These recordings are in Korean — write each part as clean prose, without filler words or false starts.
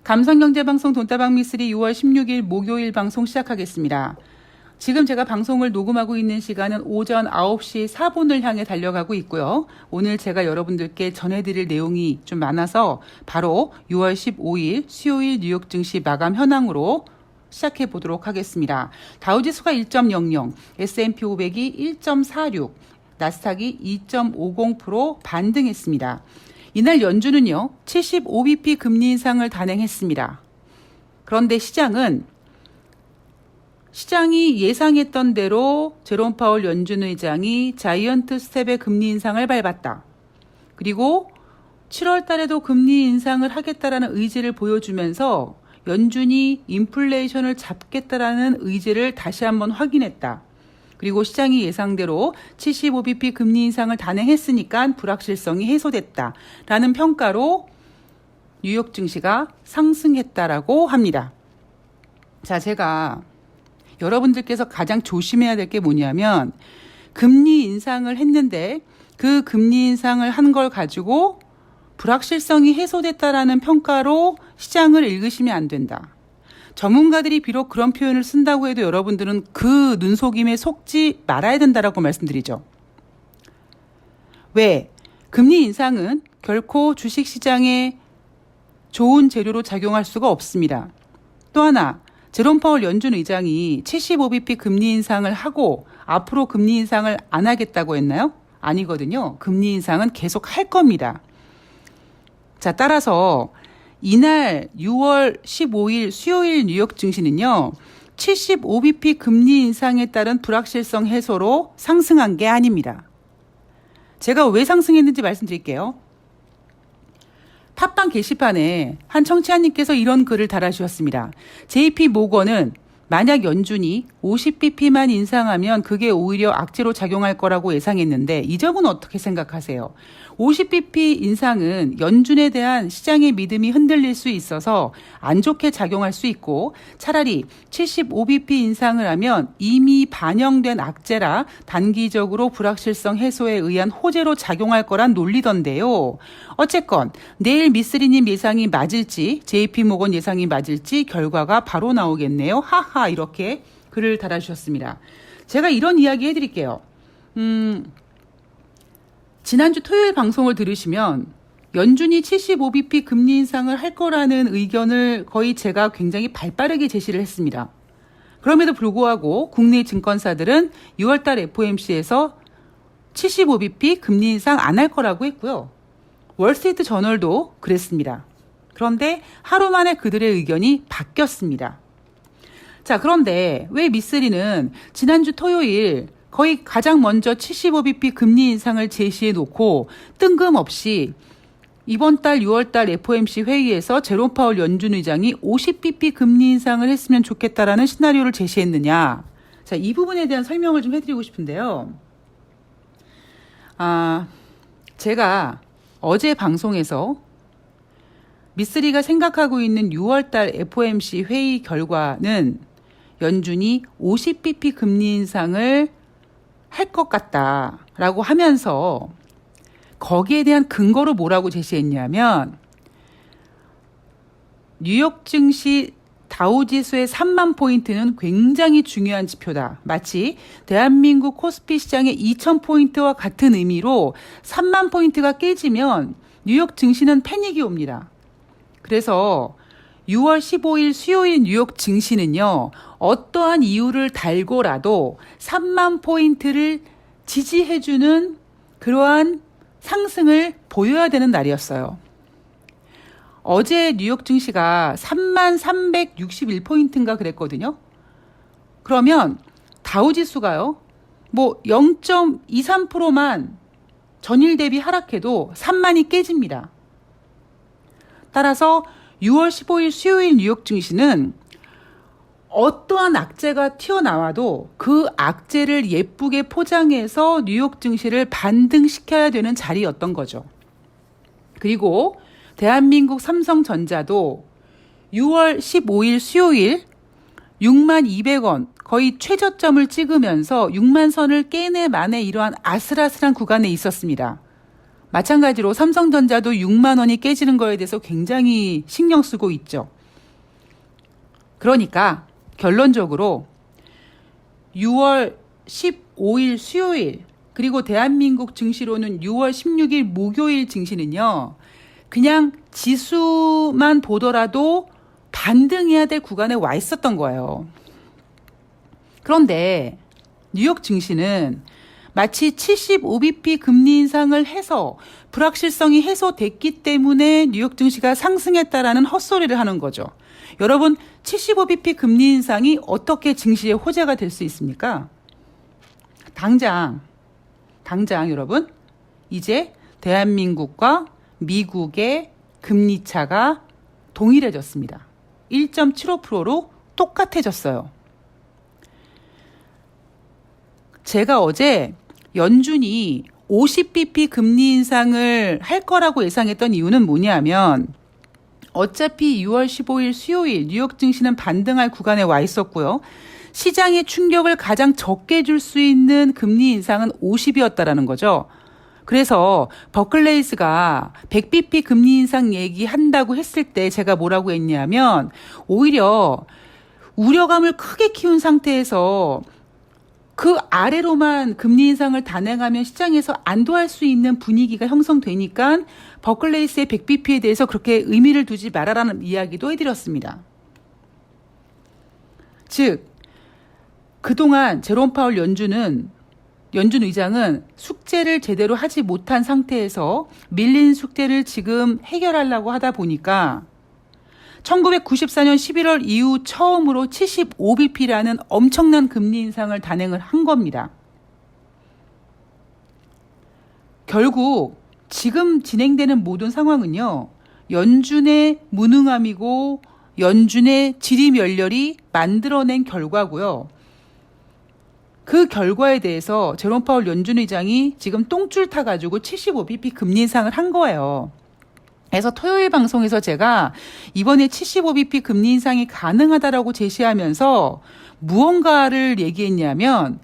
감성경제방송 돈다방 미쓰리 6월 16일 목요일 방송 시작하겠습니다. 지금 제가 방송을 녹음하고 있는 시간은 오전 9시 4분을 향해 달려가고 있고요. 오늘 제가 여러분들께 전해드릴 내용이 좀 많아서 바로 6월 15일 수요일 뉴욕 증시 마감 현황으로 시작해 보도록 하겠습니다. 다우지수가 1.00, S&P 500이 1.46, 나스닥이 2.50% 반등했습니다. 이날 연준은요 75bp 금리 인상을 단행했습니다. 그런데 시장이 예상했던 대로 제롬 파월 연준 의장이 자이언트 스텝의 금리 인상을 밟았다. 그리고 7월 달에도 금리 인상을 하겠다라는 의지를 보여주면서 연준이 인플레이션을 잡겠다라는 의지를 다시 한번 확인했다. 그리고 시장이 예상대로 75bp 금리 인상을 단행했으니까 불확실성이 해소됐다라는 평가로 뉴욕 증시가 상승했다라고 합니다. 자, 제가 여러분들께서 가장 조심해야 될 게 뭐냐면 금리 인상을 했는데 그 금리 인상을 한 걸 가지고 불확실성이 해소됐다라는 평가로 시장을 읽으시면 안 된다. 전문가들이 비록 그런 표현을 쓴다고 해도 여러분들은 그 눈속임에 속지 말아야 된다라고 말씀드리죠. 왜? 금리 인상은 결코 주식시장에 좋은 재료로 작용할 수가 없습니다. 또 하나, 제롬 파월 연준 의장이 75bp 금리 인상을 하고 앞으로 금리 인상을 안 하겠다고 했나요? 아니거든요. 금리 인상은 계속 할 겁니다. 자, 따라서 이날 6월 15일 수요일 뉴욕 증시는요 75bp 금리 인상에 따른 불확실성 해소로 상승한 게 아닙니다. 제가 왜 상승했는지 말씀드릴게요. 팟빵 게시판에 한 청취자님께서 이런 글을 달아주셨습니다. JP 모건은 만약 연준이 50bp만 인상하면 그게 오히려 악재로 작용할 거라고 예상했는데 이 점은 어떻게 생각하세요? 50bp 인상은 연준에 대한 시장의 믿음이 흔들릴 수 있어서 안 좋게 작용할 수 있고 차라리 75bp 인상을 하면 이미 반영된 악재라 단기적으로 불확실성 해소에 의한 호재로 작용할 거란 논리던데요. 어쨌건 내일 미쓰리님 예상이 맞을지 JP모건 예상이 맞을지 결과가 바로 나오겠네요. 하하 이렇게 글을 달아주셨습니다. 제가 이런 이야기 해드릴게요. 지난주 토요일 방송을 들으시면 연준이 75bp 금리 인상을 할 거라는 의견을 거의 제가 굉장히 발빠르게 제시를 했습니다. 그럼에도 불구하고 국내 증권사들은 6월달 FOMC에서 75bp 금리 인상 안 할 거라고 했고요. 월스트리트 저널도 그랬습니다. 그런데 하루 만에 그들의 의견이 바뀌었습니다. 자, 그런데 왜 미쓰리는 지난주 토요일 거의 가장 먼저 75bp 금리 인상을 제시해 놓고 뜬금없이 이번 달 6월 달 FOMC 회의에서 제롬 파월 연준 의장이 50bp 금리 인상을 했으면 좋겠다라는 시나리오를 제시했느냐. 자, 이 부분에 대한 설명을 좀 해드리고 싶은데요. 제가 어제 방송에서 미쓰리가 생각하고 있는 6월 달 FOMC 회의 결과는 연준이 50bp 금리 인상을 할 것 같다라고 하면서 거기에 대한 근거로 뭐라고 제시했냐면 뉴욕 증시 다우지수의 3만 포인트는 굉장히 중요한 지표다. 마치 대한민국 코스피 시장의 2,000포인트와 같은 의미로 3만 포인트가 깨지면 뉴욕 증시는 패닉이 옵니다. 그래서 6월 15일 수요일 뉴욕 증시는요. 어떠한 이유를 달고라도 3만 포인트를 지지해주는 그러한 상승을 보여야 되는 날이었어요. 어제 뉴욕 증시가 3만 361포인트인가 그랬거든요. 그러면 다우지수가요. 0.23%만 전일 대비 하락해도 3만이 깨집니다. 따라서 6월 15일 수요일 뉴욕 증시는 어떠한 악재가 튀어나와도 그 악재를 예쁘게 포장해서 뉴욕 증시를 반등시켜야 되는 자리였던 거죠. 그리고 대한민국 삼성전자도 6월 15일 수요일 6만 200원 거의 최저점을 찍으면서 6만 선을 깨내 만에 이러한 아슬아슬한 구간에 있었습니다. 마찬가지로 삼성전자도 6만 원이 깨지는 거에 대해서 굉장히 신경 쓰고 있죠. 그러니까 결론적으로 6월 15일 수요일 그리고 대한민국 증시로는 6월 16일 목요일 증시는요. 그냥 지수만 보더라도 반등해야 될 구간에 와 있었던 거예요. 그런데 뉴욕 증시는 마치 75bp 금리 인상을 해서 불확실성이 해소됐기 때문에 뉴욕 증시가 상승했다라는 헛소리를 하는 거죠. 여러분, 75bp 금리 인상이 어떻게 증시의 호재가 될 수 있습니까? 당장 여러분, 이제 대한민국과 미국의 금리 차가 동일해졌습니다. 1.75%로 똑같아졌어요. 제가 어제 연준이 50bp 금리 인상을 할 거라고 예상했던 이유는 뭐냐면 어차피 6월 15일 수요일 뉴욕 증시는 반등할 구간에 와 있었고요. 시장의 충격을 가장 적게 줄 수 있는 금리 인상은 50이었다라는 거죠. 그래서 버클레이스가 100bp 금리 인상 얘기한다고 했을 때 제가 뭐라고 했냐면 오히려 우려감을 크게 키운 상태에서 그 아래로만 금리 인상을 단행하면 시장에서 안도할 수 있는 분위기가 형성되니까 버클레이스의 100bp에 대해서 그렇게 의미를 두지 말아라는 이야기도 해드렸습니다. 즉 그동안 제롬 파월 연준 의장은 숙제를 제대로 하지 못한 상태에서 밀린 숙제를 지금 해결하려고 하다 보니까 1994년 11월 이후 처음으로 75bp라는 엄청난 금리 인상을 단행을 한 겁니다. 결국 지금 진행되는 모든 상황은요. 연준의 무능함이고 연준의 지리멸렬이 만들어낸 결과고요. 그 결과에 대해서 제롬 파월 연준 의장이 지금 똥줄 타가지고 75bp 금리 인상을 한 거예요. 그래서 토요일 방송에서 제가 이번에 75bp 금리 인상이 가능하다라고 제시하면서 무언가를 얘기했냐면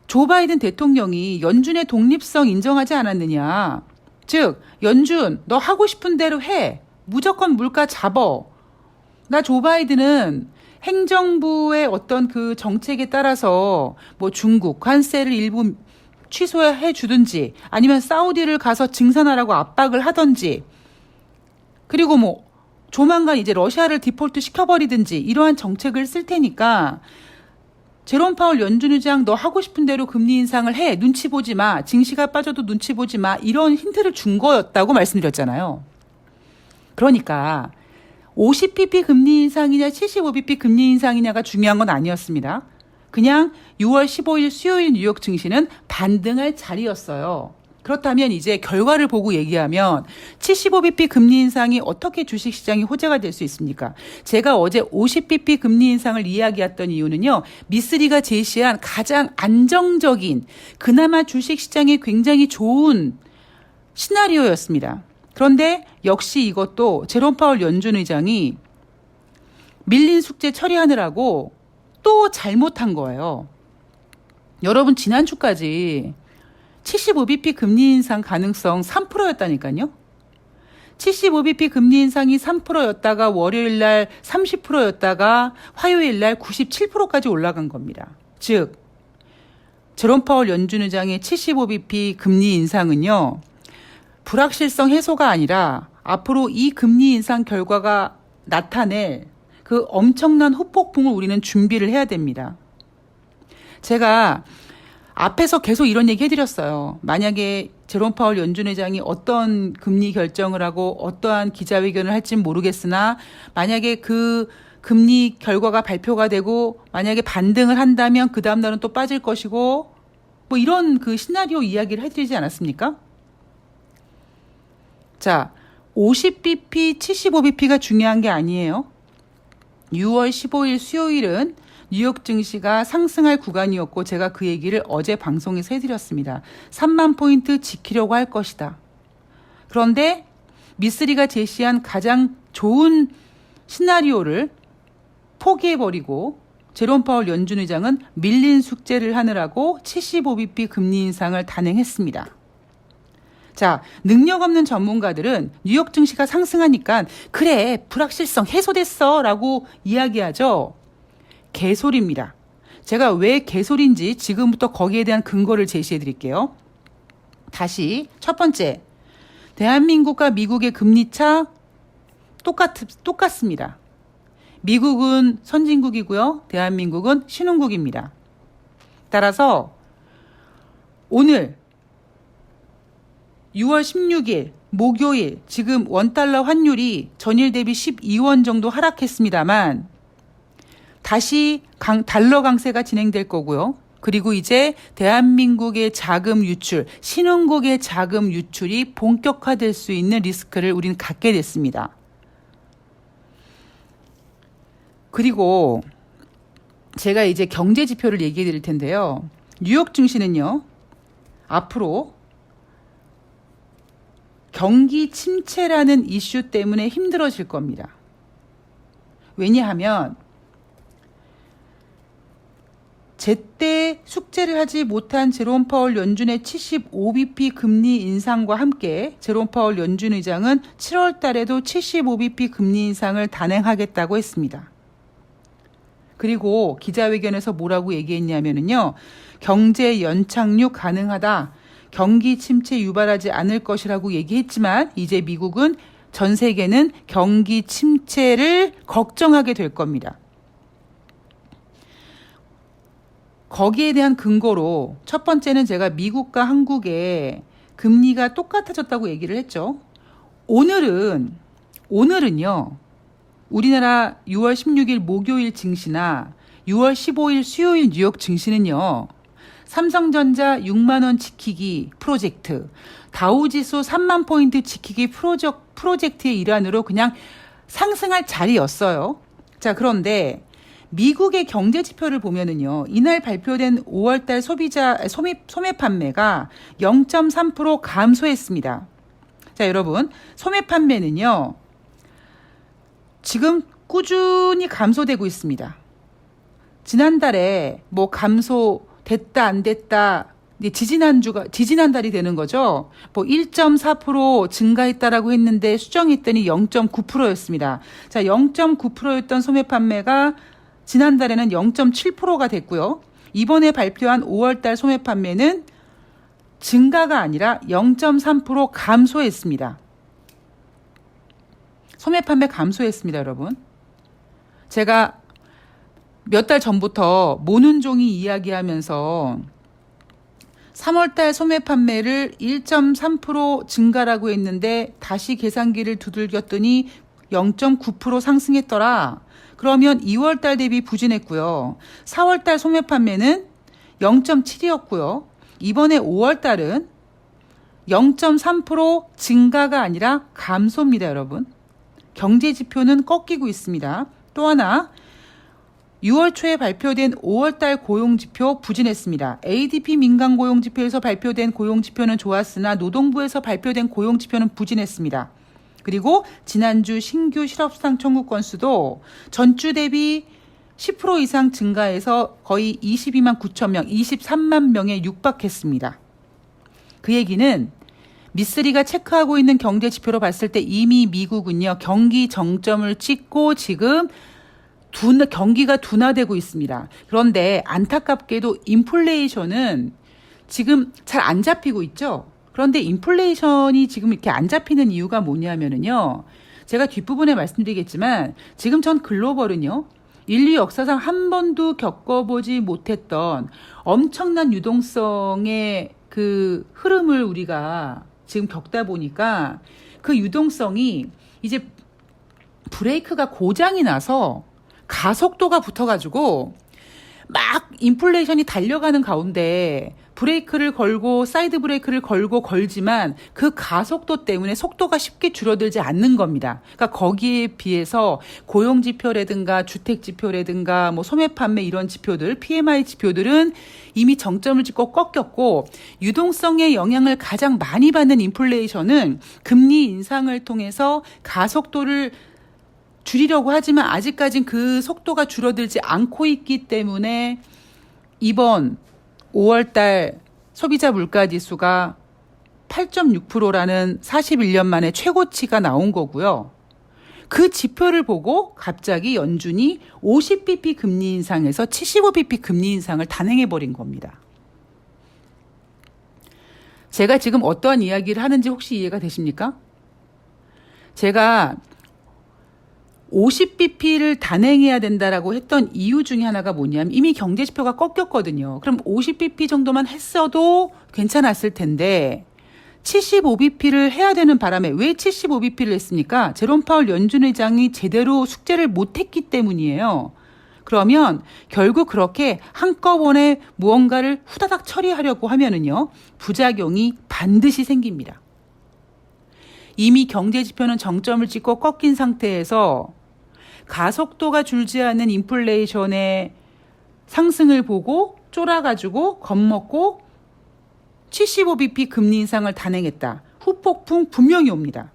조 바이든 대통령이 연준의 독립성 인정하지 않았느냐. 즉 연준 너 하고 싶은 대로 해. 무조건 물가 잡어. 나 조 바이든은 행정부의 어떤 그 정책에 따라서 뭐 중국 관세를 일부 취소해 주든지 아니면 사우디를 가서 증산하라고 압박을 하든지 그리고 뭐 조만간 이제 러시아를 디폴트 시켜버리든지 이러한 정책을 쓸 테니까 제롬 파월 연준 의장 너 하고 싶은 대로 금리 인상을 해. 눈치 보지 마. 증시가 빠져도 눈치 보지 마. 이런 힌트를 준 거였다고 말씀드렸잖아요. 그러니까 50bp 금리 인상이냐 75bp 금리 인상이냐가 중요한 건 아니었습니다. 그냥 6월 15일 수요일 뉴욕 증시는 반등할 자리였어요. 그렇다면 이제 결과를 보고 얘기하면 75bp 금리 인상이 어떻게 주식시장이 호재가 될 수 있습니까? 제가 어제 50bp 금리 인상을 이야기했던 이유는요. 미쓰리가 제시한 가장 안정적인 그나마 주식시장에 굉장히 좋은 시나리오였습니다. 그런데 역시 이것도 제롬 파월 연준 의장이 밀린 숙제 처리하느라고 또 잘못한 거예요. 여러분 지난주까지 75bp 금리 인상 가능성 3%였다니까요. 75bp 금리 인상이 3%였다가 월요일 날 30%였다가 화요일 날 97%까지 올라간 겁니다. 즉 제롬 파월 연준 의장의 75bp 금리 인상은요. 불확실성 해소가 아니라 앞으로 이 금리 인상 결과가 나타낼 그 엄청난 후폭풍을 우리는 준비를 해야 됩니다. 제가 앞에서 계속 이런 얘기 해드렸어요. 만약에 제롬 파월 연준 의장이 어떤 금리 결정을 하고 어떠한 기자회견을 할지는 모르겠으나 만약에 그 금리 결과가 발표가 되고 만약에 반등을 한다면 그 다음 날은 또 빠질 것이고 뭐 이런 그 시나리오 이야기를 해드리지 않았습니까? 자, 50bp, 75bp가 중요한 게 아니에요. 6월 15일 수요일은 뉴욕 증시가 상승할 구간이었고 제가 그 얘기를 어제 방송에서 해드렸습니다. 3만 포인트 지키려고 할 것이다. 그런데 미쓰리가 제시한 가장 좋은 시나리오를 포기해버리고 제롬 파월 연준 의장은 밀린 숙제를 하느라고 75bp 금리 인상을 단행했습니다. 자, 능력 없는 전문가들은 뉴욕 증시가 상승하니까 그래, 불확실성 해소됐어 라고 이야기하죠. 개소리입니다. 제가 왜 개소리인지 지금부터 거기에 대한 근거를 제시해 드릴게요. 다시 첫 번째, 대한민국과 미국의 금리차 똑같습니다. 미국은 선진국이고요. 대한민국은 신흥국입니다. 따라서 오늘 6월 16일 목요일 지금 원달러 환율이 전일 대비 12원 정도 하락했습니다만 다시 달러 강세가 진행될 거고요. 그리고 이제 대한민국의 자금 유출, 신흥국의 자금 유출이 본격화될 수 있는 리스크를 우리는 갖게 됐습니다. 그리고 제가 이제 경제 지표를 얘기해 드릴 텐데요. 뉴욕 증시는요, 앞으로 경기 침체라는 이슈 때문에 힘들어질 겁니다. 왜냐하면 제때 숙제를 하지 못한 제롬 파월 연준의 75bp 금리 인상과 함께 제롬 파월 연준 의장은 7월 달에도 75bp 금리 인상을 단행하겠다고 했습니다. 그리고 기자회견에서 뭐라고 얘기했냐면요. 경제 연착륙 가능하다. 경기 침체 유발하지 않을 것이라고 얘기했지만 이제 미국은 전 세계는 경기 침체를 걱정하게 될 겁니다. 거기에 대한 근거로 첫 번째는 제가 미국과 한국의 금리가 똑같아졌다고 얘기를 했죠. 오늘은요. 우리나라 6월 16일 목요일 증시나 6월 15일 수요일 뉴욕 증시는요. 삼성전자 6만 원 지키기 프로젝트, 다우지수 3만 포인트 지키기 프로젝트의 일환으로 그냥 상승할 자리였어요. 자, 그런데 미국의 경제 지표를 보면은요. 이날 발표된 5월달 소매 판매가 0.3% 감소했습니다. 자, 여러분, 소매 판매는요. 지금 꾸준히 감소되고 있습니다. 지난달에 뭐 감소됐다 안 됐다 지지난달이 되는 거죠. 뭐 1.4% 증가했다라고 했는데 수정했더니 0.9%였습니다. 자, 0.9%였던 소매 판매가 지난달에는 0.7%가 됐고요. 이번에 발표한 5월달 소매 판매는 증가가 아니라 0.3% 감소했습니다. 소매 판매 감소했습니다, 여러분. 제가 몇 달 전부터 모는 종이 이야기하면서 3월달 소매 판매를 1.3% 증가라고 했는데 다시 계산기를 두들겼더니 0.9% 상승했더라. 그러면 2월달 대비 부진했고요. 4월달 소매 판매는 0.7이었고요. 이번에 5월달은 0.3% 증가가 아니라 감소입니다, 여러분. 경제 지표는 꺾이고 있습니다. 또 하나 6월 초에 발표된 5월달 고용지표 부진했습니다. ADP 민간 고용지표에서 발표된 고용지표는 좋았으나 노동부에서 발표된 고용지표는 부진했습니다. 그리고 지난주 신규 실업상 청구 건수도 전주 대비 10% 이상 증가해서 거의 22만 9천 명, 23만 명에 육박했습니다. 그 얘기는 미쓰리가 체크하고 있는 경제 지표로 봤을 때 이미 미국은요. 경기 정점을 찍고 지금 경기가 둔화되고 있습니다. 그런데 안타깝게도 인플레이션은 지금 잘 안 잡히고 있죠. 그런데 인플레이션이 지금 이렇게 안 잡히는 이유가 뭐냐면요. 제가 뒷부분에 말씀드리겠지만 지금 전 글로벌은요. 인류 역사상 한 번도 겪어보지 못했던 엄청난 유동성의 그 흐름을 우리가 지금 겪다 보니까 그 유동성이 이제 브레이크가 고장이 나서 가속도가 붙어가지고 막 인플레이션이 달려가는 가운데 브레이크를 걸고 사이드 브레이크를 걸지만 그 가속도 때문에 속도가 쉽게 줄어들지 않는 겁니다. 그러니까 거기에 비해서 고용 지표라든가 주택 지표라든가 뭐 소매 판매 이런 지표들, PMI 지표들은 이미 정점을 찍고 꺾였고 유동성의 영향을 가장 많이 받는 인플레이션은 금리 인상을 통해서 가속도를 줄이려고 하지만 아직까진 그 속도가 줄어들지 않고 있기 때문에 이번 5월달 소비자 물가지수가 8.6%라는 41년 만에 최고치가 나온 거고요. 그 지표를 보고 갑자기 연준이 50bp 금리 인상에서 75bp 금리 인상을 단행해버린 겁니다. 제가 지금 어떠한 이야기를 하는지 혹시 이해가 되십니까? 제가 50bp를 단행해야 된다라고 했던 이유 중에 하나가 뭐냐면 이미 경제지표가 꺾였거든요. 그럼 50bp 정도만 했어도 괜찮았을 텐데 75bp를 해야 되는 바람에 왜 75bp를 했습니까? 제롬 파월 연준 의장이 제대로 숙제를 못했기 때문이에요. 그러면 결국 그렇게 한꺼번에 무언가를 후다닥 처리하려고 하면은요, 부작용이 반드시 생깁니다. 이미 경제지표는 정점을 찍고 꺾인 상태에서 가속도가 줄지 않는 인플레이션의 상승을 보고 쫄아가지고 겁먹고 75bp 금리 인상을 단행했다. 후폭풍 분명히 옵니다.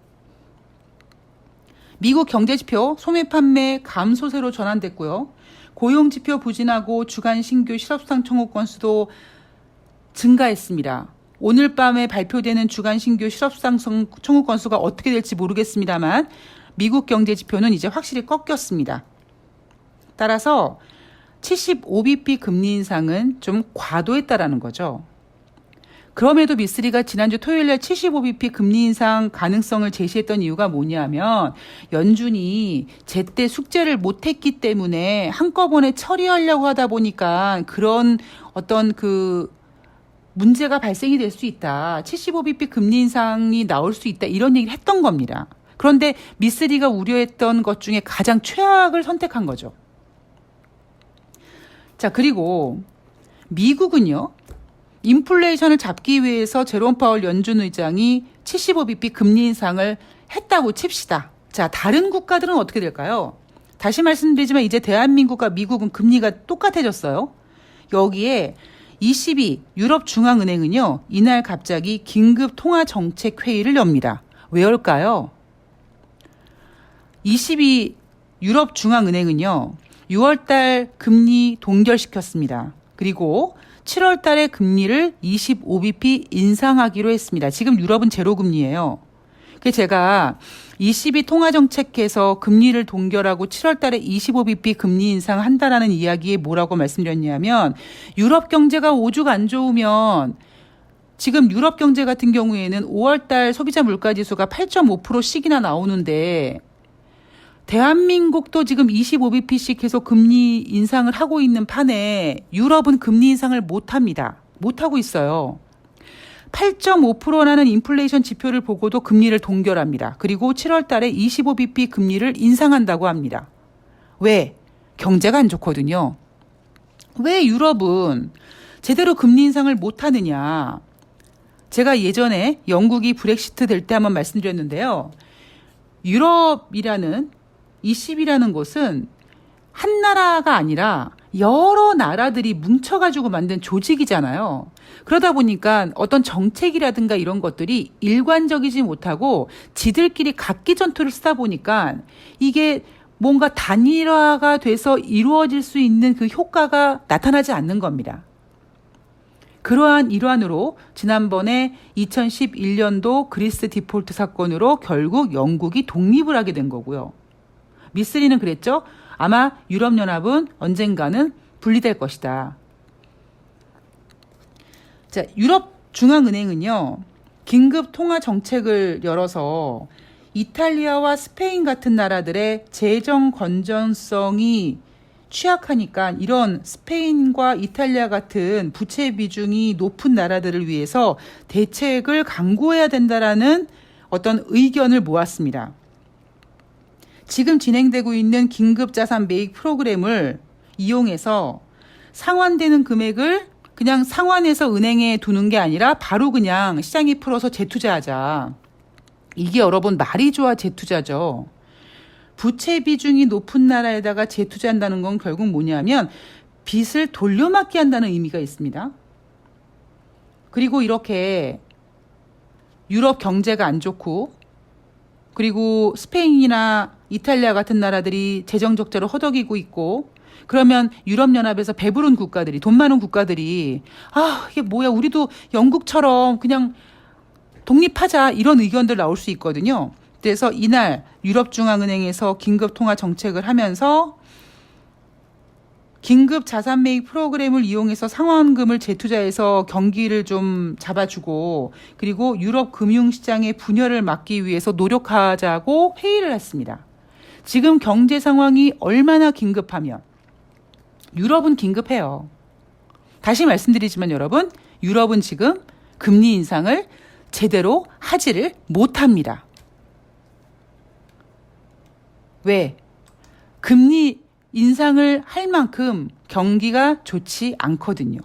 미국 경제지표 소매 판매 감소세로 전환됐고요. 고용지표 부진하고 주간 신규 실업상 청구 건수도 증가했습니다. 오늘 밤에 발표되는 주간 신규 실업상 청구 건수가 어떻게 될지 모르겠습니다만 미국 경제지표는 이제 확실히 꺾였습니다. 따라서 75bp 금리 인상은 좀 과도했다라는 거죠. 그럼에도 미쓰리가 지난주 토요일날 75bp 금리 인상 가능성을 제시했던 이유가 뭐냐면 연준이 제때 숙제를 못했기 때문에 한꺼번에 처리하려고 하다 보니까 그런 어떤 그 문제가 발생이 될 수 있다. 75bp 금리 인상이 나올 수 있다. 이런 얘기를 했던 겁니다. 그런데 미쓰리가 우려했던 것 중에 가장 최악을 선택한 거죠. 자, 그리고 미국은요. 인플레이션을 잡기 위해서 제롬 파월 연준 의장이 75bp 금리 인상을 했다고 칩시다. 자, 다른 국가들은 어떻게 될까요? 다시 말씀드리지만 이제 대한민국과 미국은 금리가 똑같아졌어요. 여기에 ECB 유럽 중앙은행은요. 이날 갑자기 긴급 통화 정책 회의를 엽니다. 왜 열까요? ECB 유럽 중앙은행은요. 6월달 금리 동결시켰습니다. 그리고 7월 달에 금리를 25bp 인상하기로 했습니다. 지금 유럽은 제로 금리예요. 그래서 제가 ECB 통화정책에서 금리를 동결하고 7월 달에 25bp 금리 인상한다라는 이야기에 뭐라고 말씀드렸냐면 유럽 경제가 오죽 안 좋으면 지금 유럽 경제 같은 경우에는 5월 달 소비자 물가지수가 8.5%씩이나 나오는데 대한민국도 지금 25bp씩 계속 금리 인상을 하고 있는 판에 유럽은 금리 인상을 못합니다. 못하고 있어요. 8.5%라는 인플레이션 지표를 보고도 금리를 동결합니다. 그리고 7월 달에 25bp 금리를 인상한다고 합니다. 왜? 경제가 안 좋거든요. 왜 유럽은 제대로 금리 인상을 못하느냐. 제가 예전에 영국이 브렉시트 될 때 한번 말씀드렸는데요. 유럽이라는 20이라는 곳은 한 나라가 아니라 여러 나라들이 뭉쳐가지고 만든 조직이잖아요. 그러다 보니까 어떤 정책이라든가 이런 것들이 일관적이지 못하고 지들끼리 각기 전투를 쓰다 보니까 이게 뭔가 단일화가 돼서 이루어질 수 있는 그 효과가 나타나지 않는 겁니다. 그러한 일환으로 지난번에 2011년도 그리스 디폴트 사건으로 결국 영국이 독립을 하게 된 거고요. 미쓰리는 그랬죠. 아마 유럽연합은 언젠가는 분리될 것이다. 자, 유럽 중앙은행은요. 긴급 통화 정책을 열어서 이탈리아와 스페인 같은 나라들의 재정 건전성이 취약하니까 이런 스페인과 이탈리아 같은 부채 비중이 높은 나라들을 위해서 대책을 강구해야 된다라는 어떤 의견을 모았습니다. 지금 진행되고 있는 긴급자산 매입 프로그램을 이용해서 상환되는 금액을 그냥 상환해서 은행에 두는 게 아니라 바로 그냥 시장이 풀어서 재투자하자. 이게 여러분 말이 좋아 재투자죠. 부채 비중이 높은 나라에다가 재투자한다는 건 결국 뭐냐면 빚을 돌려막기 한다는 의미가 있습니다. 그리고 이렇게 유럽 경제가 안 좋고 그리고 스페인이나 이탈리아 같은 나라들이 재정 적자를 허덕이고 있고 그러면 유럽연합에서 배부른 국가들이 돈 많은 국가들이 이게 뭐야 우리도 영국처럼 그냥 독립하자 이런 의견들 나올 수 있거든요. 그래서 이날 유럽중앙은행에서 긴급 통화 정책을 하면서 긴급 자산 매입 프로그램을 이용해서 상환금을 재투자해서 경기를 좀 잡아주고 그리고 유럽 금융시장의 분열을 막기 위해서 노력하자고 회의를 했습니다. 지금 경제 상황이 얼마나 긴급하면 유럽은 긴급해요. 다시 말씀드리지만 여러분, 유럽은 지금 금리 인상을 제대로 하지를 못합니다. 왜? 금리 인상을 할 만큼 경기가 좋지 않거든요.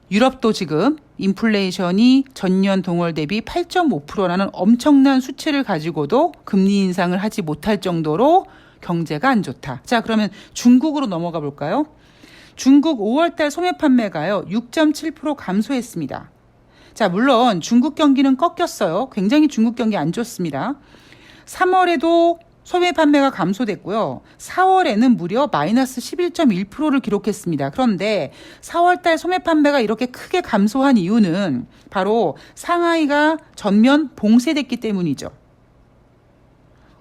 유럽도 지금 인플레이션이 전년 동월 대비 8.5%라는 엄청난 수치를 가지고도 금리 인상을 하지 못할 정도로 경제가 안 좋다. 자, 그러면 중국으로 넘어가 볼까요? 중국 5월달 소매 판매가요 6.7% 감소했습니다. 자, 물론 중국 경기는 꺾였어요. 굉장히 중국 경기 안 좋습니다. 3월에도 소매 판매가 감소됐고요. 4월에는 무려 마이너스 11.1%를 기록했습니다. 그런데 4월달 소매 판매가 이렇게 크게 감소한 이유는 바로 상하이가 전면 봉쇄됐기 때문이죠.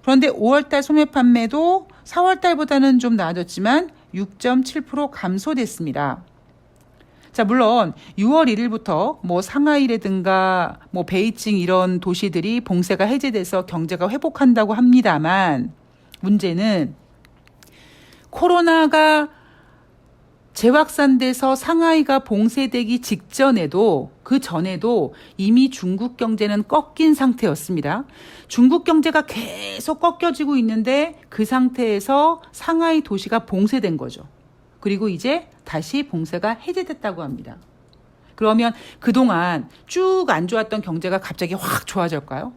그런데 5월달 소매 판매도 4월달보다는 좀 나아졌지만 6.7% 감소됐습니다. 자, 물론 6월 1일부터 뭐 상하이라든가 뭐 베이징 이런 도시들이 봉쇄가 해제돼서 경제가 회복한다고 합니다만 문제는 코로나가 재확산돼서 상하이가 봉쇄되기 직전에도 그 전에도 이미 중국 경제는 꺾인 상태였습니다. 중국 경제가 계속 꺾여지고 있는데 그 상태에서 상하이 도시가 봉쇄된 거죠. 그리고 이제 다시 봉쇄가 해제됐다고 합니다. 그러면 그동안 쭉 안 좋았던 경제가 갑자기 확 좋아질까요?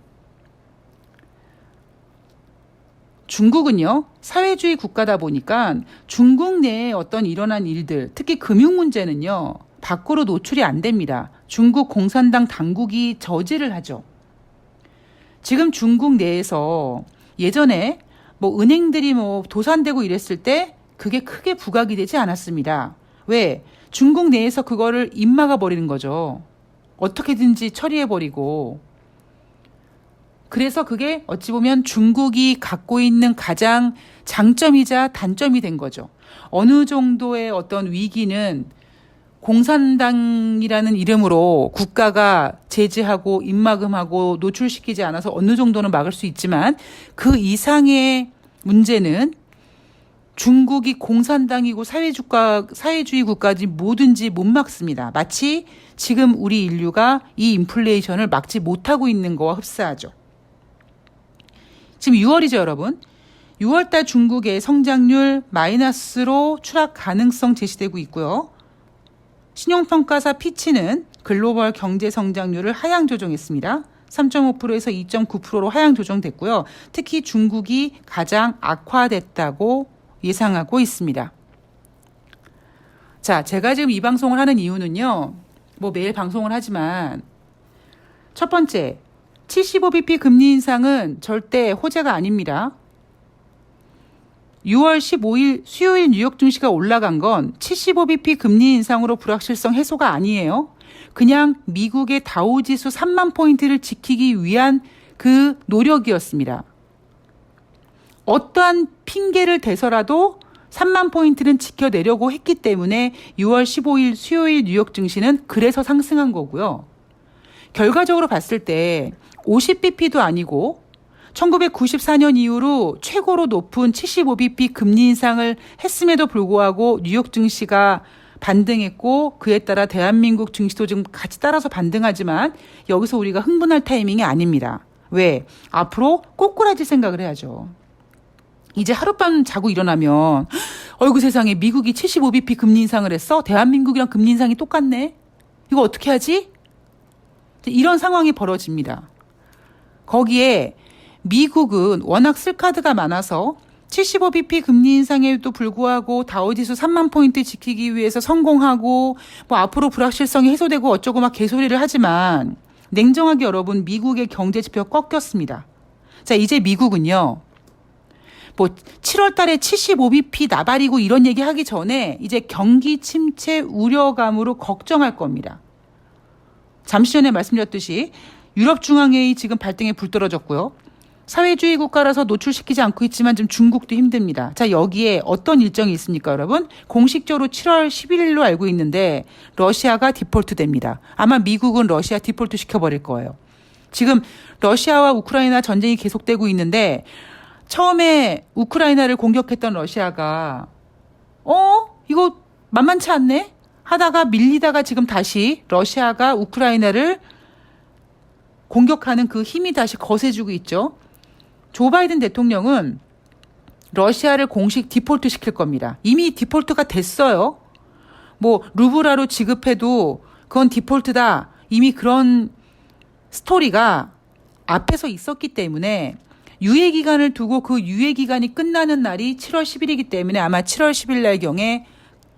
중국은요, 사회주의 국가다 보니까 중국 내에 어떤 일어난 일들, 특히 금융 문제는요, 밖으로 노출이 안 됩니다. 중국 공산당 당국이 저지를 하죠. 지금 중국 내에서 예전에 뭐 은행들이 뭐 도산되고 이랬을 때 그게 크게 부각이 되지 않았습니다. 왜? 중국 내에서 그거를 입막아 버리는 거죠. 어떻게든지 처리해버리고. 그래서 그게 어찌 보면 중국이 갖고 있는 가장 장점이자 단점이 된 거죠. 어느 정도의 어떤 위기는 공산당이라는 이름으로 국가가 제재하고 입막음하고 노출시키지 않아서 어느 정도는 막을 수 있지만 그 이상의 문제는 중국이 공산당이고 사회주의 국가지 뭐든지 못 막습니다. 마치 지금 우리 인류가 이 인플레이션을 막지 못하고 있는 거와 흡사하죠. 지금 6월이죠, 여러분. 6월달 중국의 성장률 마이너스로 추락 가능성 제시되고 있고요. 신용평가사 피치는 글로벌 경제 성장률을 하향 조정했습니다. 3.5%에서 2.9%로 하향 조정됐고요. 특히 중국이 가장 악화됐다고 예상하고 있습니다. 자, 제가 지금 이 방송을 하는 이유는요. 뭐 매일 방송을 하지만 첫 번째, 75bp 금리 인상은 절대 호재가 아닙니다. 6월 15일 수요일 뉴욕 증시가 올라간 건 75bp 금리 인상으로 불확실성 해소가 아니에요. 그냥 미국의 다우지수 3만 포인트를 지키기 위한 그 노력이었습니다. 어떠한 핑계를 대서라도 3만 포인트는 지켜내려고 했기 때문에 6월 15일 수요일 뉴욕 증시는 그래서 상승한 거고요. 결과적으로 봤을 때 50bp도 아니고 1994년 이후로 최고로 높은 75bp 금리 인상을 했음에도 불구하고 뉴욕 증시가 반등했고 그에 따라 대한민국 증시도 지금 같이 따라서 반등하지만 여기서 우리가 흥분할 타이밍이 아닙니다. 왜? 앞으로 꼬꾸라질 생각을 해야죠. 이제 하룻밤 자고 일어나면 어이구 세상에 미국이 75bp 금리 인상을 했어? 대한민국이랑 금리 인상이 똑같네? 이거 어떻게 하지? 이런 상황이 벌어집니다. 거기에 미국은 워낙 쓸카드가 많아서 75bp 금리 인상에도 불구하고 다우지수 3만 포인트 지키기 위해서 성공하고 뭐 앞으로 불확실성이 해소되고 어쩌고 막 개소리를 하지만 냉정하게 여러분 미국의 경제 지표 꺾였습니다. 자, 이제 미국은요. 뭐 7월 달에 75bp 나발이고 이런 얘기 하기 전에 이제 경기 침체 우려감으로 걱정할 겁니다. 잠시 전에 말씀드렸듯이 유럽중앙회의 지금 발등에 불 떨어졌고요. 사회주의 국가라서 노출시키지 않고 있지만 지금 중국도 힘듭니다. 자, 여기에 어떤 일정이 있습니까, 여러분? 공식적으로 7월 11일로 알고 있는데 러시아가 디폴트 됩니다. 아마 미국은 러시아 디폴트 시켜버릴 거예요. 지금 러시아와 우크라이나 전쟁이 계속되고 있는데 처음에 우크라이나를 공격했던 러시아가 이거 만만치 않네? 하다가 밀리다가 지금 다시 러시아가 우크라이나를 공격하는 그 힘이 다시 거세지고 있죠. 조 바이든 대통령은 러시아를 공식 디폴트 시킬 겁니다. 이미 디폴트가 됐어요. 뭐 루블화로 지급해도 그건 디폴트다. 이미 그런 스토리가 앞에서 있었기 때문에 유예 기간을 두고 그 유예 기간이 끝나는 날이 7월 10일이기 때문에 아마 7월 10일 날경에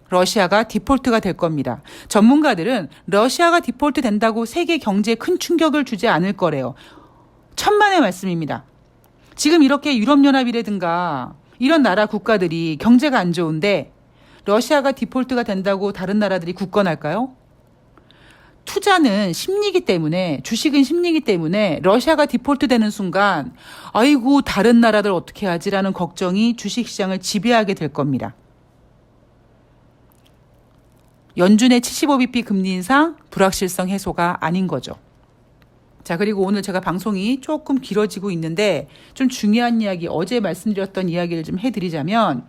러시아가 디폴트가 될 겁니다. 전문가들은 러시아가 디폴트 된다고 세계 경제에 큰 충격을 주지 않을 거래요. 천만의 말씀입니다. 지금 이렇게 유럽연합이라든가 이런 나라 국가들이 경제가 안 좋은데 러시아가 디폴트가 된다고 다른 나라들이 굳건할까요? 투자는 심리이기 때문에, 주식은 심리이기 때문에 러시아가 디폴트 되는 순간 아이고 다른 나라들 어떻게 하지라는 걱정이 주식시장을 지배하게 될 겁니다. 연준의 75bp 금리 인상 불확실성 해소가 아닌 거죠. 자, 그리고 오늘 제가 방송이 조금 길어지고 있는데 좀 중요한 이야기, 어제 말씀드렸던 이야기를 좀 해드리자면,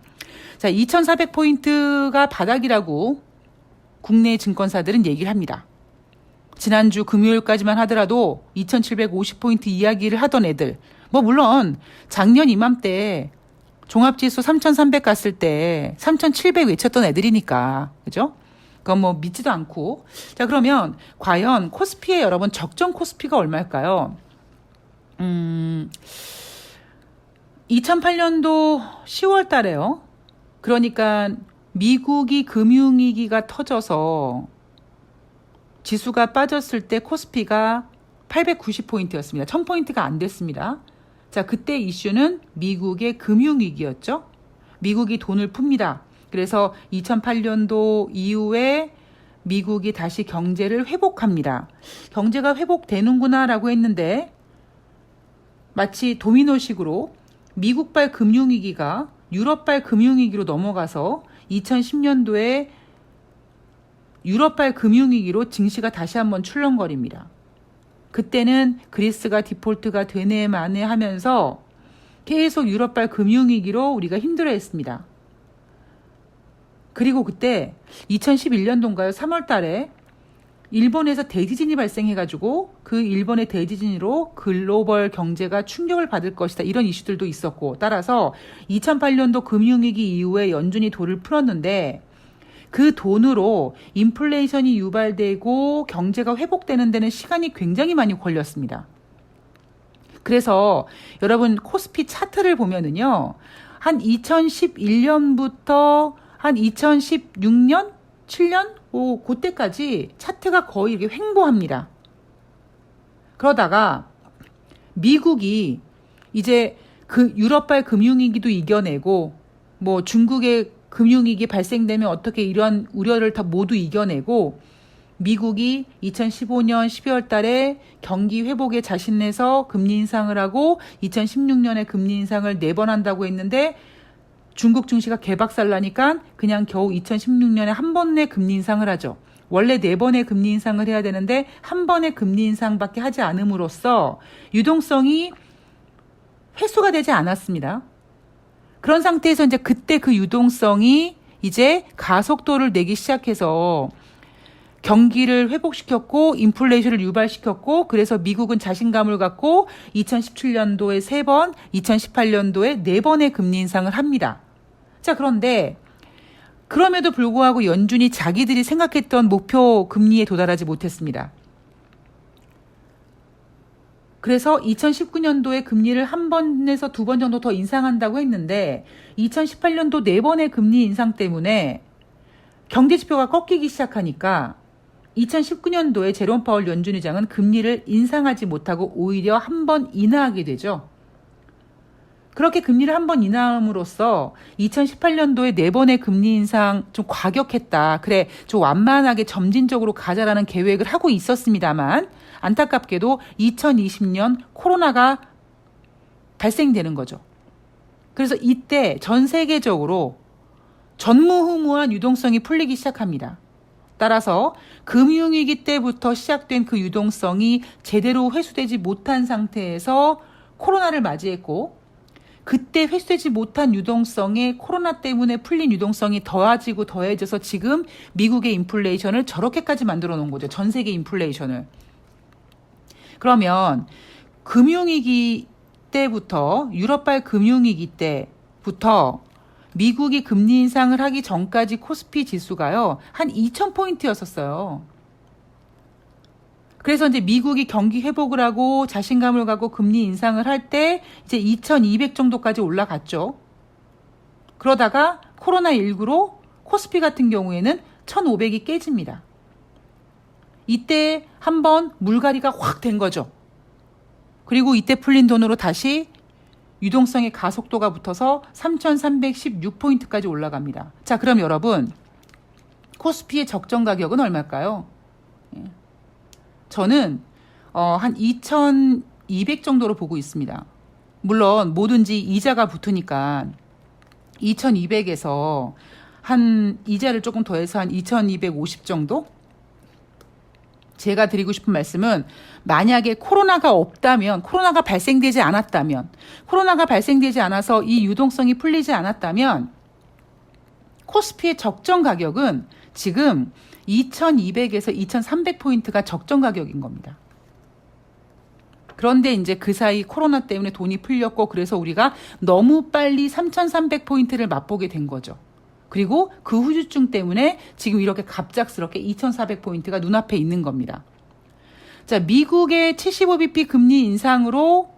자, 2400포인트가 바닥이라고 국내 증권사들은 얘기를 합니다. 지난주 금요일까지만 하더라도 2750포인트 이야기를 하던 애들, 뭐 물론 작년 이맘때 종합지수 3300 갔을 때 3700 외쳤던 애들이니까, 그죠? 그건 뭐 믿지도 않고. 자, 그러면 과연 코스피의 여러분 적정 코스피가 얼마일까요? 2008년도 10월 달에요. 그러니까 미국이 금융위기가 터져서 지수가 빠졌을 때 코스피가 890포인트였습니다. 1000포인트가 안 됐습니다. 자, 그때 이슈는 미국의 금융위기였죠. 미국이 돈을 풉니다. 그래서 2008년도 이후에 미국이 다시 경제를 회복합니다. 경제가 회복되는구나라고 했는데 마치 도미노식으로 미국발 금융위기가 유럽발 금융위기로 넘어가서 2010년도에 유럽발 금융위기로 증시가 다시 한번 출렁거립니다. 그때는 그리스가 디폴트가 되네 마네 하면서 계속 유럽발 금융위기로 우리가 힘들어했습니다. 그리고 그때 2011년도인가요? 3월 달에 일본에서 대지진이 발생해가지고 그 일본의 대지진으로 글로벌 경제가 충격을 받을 것이다. 이런 이슈들도 있었고, 따라서 2008년도 금융위기 이후에 연준이 돈을 풀었는데 그 돈으로 인플레이션이 유발되고 경제가 회복되는 데는 시간이 굉장히 많이 걸렸습니다. 그래서 여러분 코스피 차트를 보면은요, 한 2011년부터 한 2016년, 7년, 그때까지 차트가 거의 이렇게 횡보합니다. 그러다가 미국이 이제 그 유럽발 금융위기도 이겨내고, 뭐 중국의 금융위기 발생되면 어떻게 이런 우려를 다 모두 이겨내고, 미국이 2015년 12월 달에 경기 회복에 자신내서 금리 인상을 하고 2016년에 금리 인상을 4번 한다고 했는데 중국 증시가 개박살 나니까 그냥 겨우 2016년에 한 번의 금리 인상을 하죠. 원래 4번의 금리 인상을 해야 되는데 한 번의 금리 인상밖에 하지 않음으로써 유동성이 회수가 되지 않았습니다. 그런 상태에서 이제 그때 그 유동성이 이제 가속도를 내기 시작해서 경기를 회복시켰고 인플레이션을 유발시켰고, 그래서 미국은 자신감을 갖고 2017년도에 3번, 2018년도에 4번의 금리 인상을 합니다. 자, 그런데 그럼에도 불구하고 연준이 자기들이 생각했던 목표 금리에 도달하지 못했습니다. 그래서 2019년도에 금리를 한 번에서 2번 정도 더 인상한다고 했는데 2018년도 4번의 금리 인상 때문에 경제지표가 꺾이기 시작하니까 2019년도에 제롬 파월 연준 의장은 금리를 인상하지 못하고 오히려 한 번 인하하게 되죠. 그렇게 금리를 한 번 인하함으로써 2018년도에 4번의 금리 인상 좀 과격했다. 그래, 좀 완만하게 점진적으로 가자라는 계획을 하고 있었습니다만 안타깝게도 2020년 코로나가 발생되는 거죠. 그래서 이때 전 세계적으로 전무후무한 유동성이 풀리기 시작합니다. 따라서 금융위기 때부터 시작된 그 유동성이 제대로 회수되지 못한 상태에서 코로나를 맞이했고, 그때 회수되지 못한 유동성에 코로나 때문에 풀린 유동성이 더해지고 더해져서 지금 미국의 인플레이션을 저렇게까지 만들어 놓은 거죠. 전 세계 인플레이션을. 그러면 금융위기 때부터, 유럽발 금융위기 때부터 미국이 금리 인상을 하기 전까지 코스피 지수가요, 한 2,000포인트였었어요. 그래서 이제 미국이 경기 회복을 하고 자신감을 갖고 금리 인상을 할 때 이제 2,200 정도까지 올라갔죠. 그러다가 코로나19로 코스피 같은 경우에는 1,500이 깨집니다. 이때 한번 물갈이가 확 된 거죠. 그리고 이때 풀린 돈으로 다시 유동성의 가속도가 붙어서 3,316포인트까지 올라갑니다. 자, 그럼 여러분, 코스피의 적정 가격은 얼마일까요? 저는 한 2,200 정도로 보고 있습니다. 물론 뭐든지 이자가 붙으니까 2,200에서 한 이자를 조금 더해서 한 2,250 정도? 제가 드리고 싶은 말씀은 만약에 코로나가 없다면, 코로나가 발생되지 않았다면, 코로나가 발생되지 않아서 이 유동성이 풀리지 않았다면 코스피의 적정 가격은 지금 2,200에서 2,300포인트가 적정 가격인 겁니다. 그런데 이제 그 사이 코로나 때문에 돈이 풀렸고 그래서 우리가 너무 빨리 3,300포인트를 맛보게 된 거죠. 그리고 그 후유증 때문에 지금 이렇게 갑작스럽게 2,400포인트가 눈앞에 있는 겁니다. 자, 미국의 75bp 금리 인상으로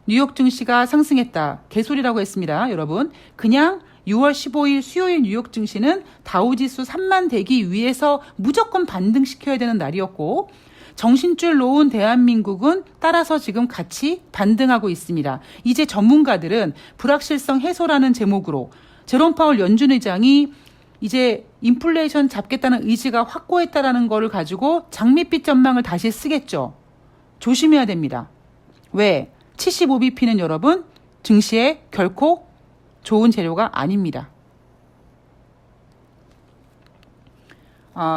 뉴욕 증시가 상승했다. 개소리라고 했습니다, 여러분. 그냥 6월 15일 수요일 뉴욕 증시는 다우지수 3만 되기 위해서 무조건 반등시켜야 되는 날이었고, 정신줄 놓은 대한민국은 따라서 지금 같이 반등하고 있습니다. 이제 전문가들은 불확실성 해소라는 제목으로 제롬 파월 연준 의장이 이제 인플레이션 잡겠다는 의지가 확고했다라는 거를 가지고 장밋빛 전망을 다시 쓰겠죠. 조심해야 됩니다. 왜? 75bp는 여러분 증시에 결코 좋은 재료가 아닙니다.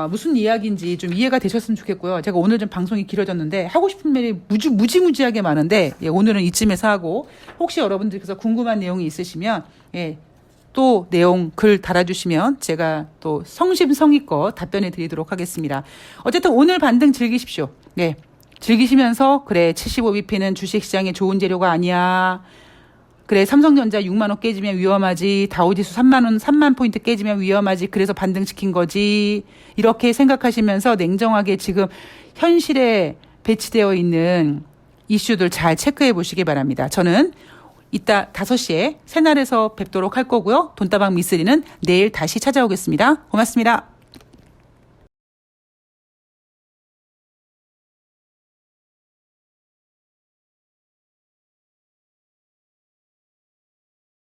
무슨 이야기인지 좀 이해가 되셨으면 좋겠고요. 제가 오늘 좀 방송이 길어졌는데 하고 싶은 말이 무지무지하게 많은데 오늘은 이쯤에서 하고, 혹시 여러분들께서 궁금한 내용이 있으시면 또 내용 글 달아주시면 제가 또 성심성의껏 답변해 드리도록 하겠습니다. 어쨌든 오늘 반등 즐기십시오. 네, 즐기시면서 그래 75bp는 주식시장에 좋은 재료가 아니야. 그래 삼성전자 6만 원 깨지면 위험하지. 다우지수 3만 포인트 깨지면 위험하지. 그래서 반등시킨 거지. 이렇게 생각하시면서 냉정하게 지금 현실에 배치되어 있는 이슈들 잘 체크해 보시기 바랍니다. 저는 이따 5시에 새날에서 뵙도록 할 거고요. 돈다방 미쓰리는 내일 다시 찾아오겠습니다. 고맙습니다.